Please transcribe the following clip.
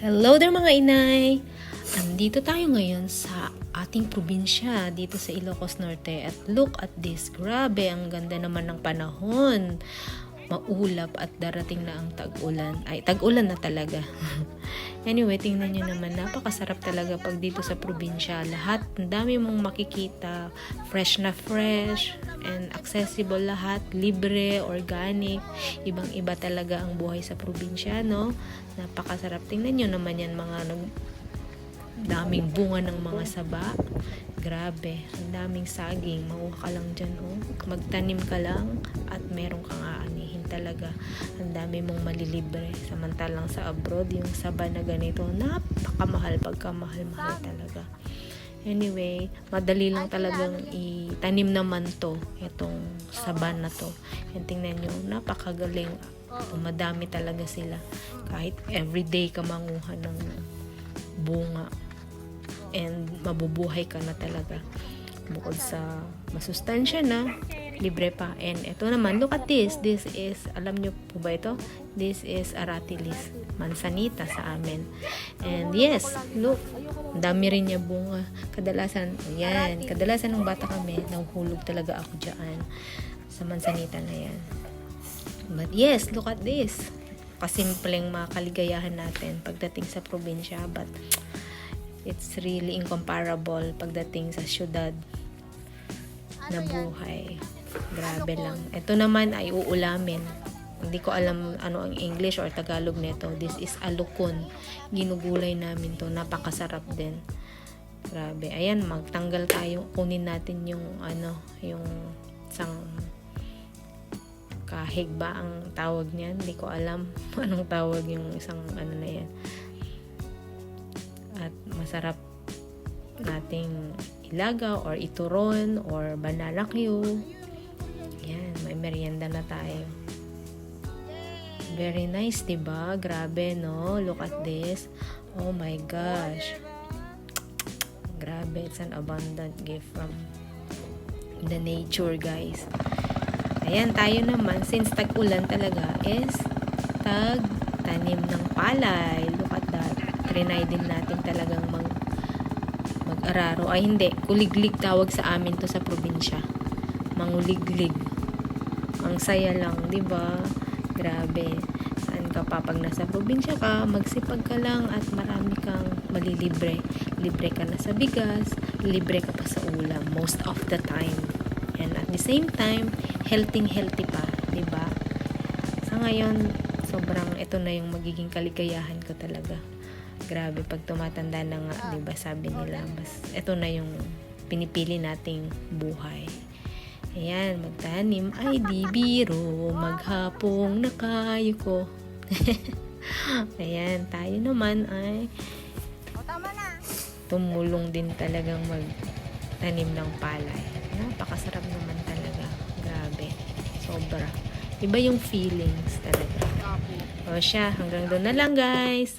Hello there mga inay! Andito tayo ngayon sa ating probinsya dito sa Ilocos Norte at look at this, grabe ang ganda naman ng panahon. Maulap at darating na ang tag-ulan. Ay, tag-ulan na talaga. Anyway, tingnan nyo naman, napakasarap talaga pag dito sa probinsya. Lahat, ang dami mong makikita, fresh na fresh, and accessible lahat, libre, organic. Ibang-iba talaga ang buhay sa probinsya, no? Napakasarap. Tingnan nyo naman yan, mga daming bunga ng mga saba. Grabe, ang daming saging. Makuha ka lang dyan, oh. Magtanim ka lang at meron kang aanihin talaga. Ang dami mong malilibre. Samantalang sa abroad, yung saba na ganito, napakamahal, pagkamahal-mahal talaga. Anyway, madali lang talagang itanim naman to, itong saba na to. Yan, tingnan nyo, napakagaling. Madami talaga sila. Kahit everyday ka manguha ng bunga. And mabubuhay ka na talaga. Bukod sa masustansya na, libre pa. And ito naman, look at this. This is, alam nyo po ba ito? This is aratilis, mansanita sa amin. And yes, look, dami rin niya bunga. Kadalasan, yan, kadalasan ng bata kami, nahuhulog talaga ako dyan sa mansanita na yan. But yes, look at this. Kasimpleng mga kaligayahan natin pagdating sa probinsya. But it's really incomparable pagdating sa syudad na buhay. Grabe lang. Ito naman ay uulamin. Hindi ko alam ano ang English or Tagalog nito. This is alukon. Ginugulay namin to. Napakasarap din. Grabe. Ayan, magtanggal tayo. Kunin natin yung yung isang kahig ba ang tawag niyan? Hindi ko alam anong tawag yung isang na yan. At masarap nating ilagaw or ituron or banalakyo. Yan, may merienda na tayo. Very nice, diba? Grabe, no? Look at this. Oh my gosh. Grabe, it's an abundant gift from the nature, guys. Ayan, tayo naman, since tag-ulan talaga, is tag-tanim ng palay. Look at that. Trinay din natin talagang mag-araro. Ay, hindi. Kuliglig tawag sa amin to sa probinsya. Manguliglig. Ang saya lang, di ba? Grabe. Saan ka pa pag nasa probinsya ka, magsipag ka lang at marami kang malilibre. Libre ka na sa bigas, libre ka pa sa ulam most of the time. And at the same time, healthy pa, di ba? Sa ngayon, sobrang ito na yung magiging kaligayahan ko talaga. Grabe, pag tumatanda na nga, di ba, sabi nila, ito na yung pinipili nating buhay. Ayan, magtanim ay di biro, maghapong nakayo ko. Ayan, tayo naman ay tumulong din talagang magtanim ng palay. Napakasarap naman talaga. Grabe, sobra. Iba yung feelings talaga. O siya, hanggang doon na lang, guys.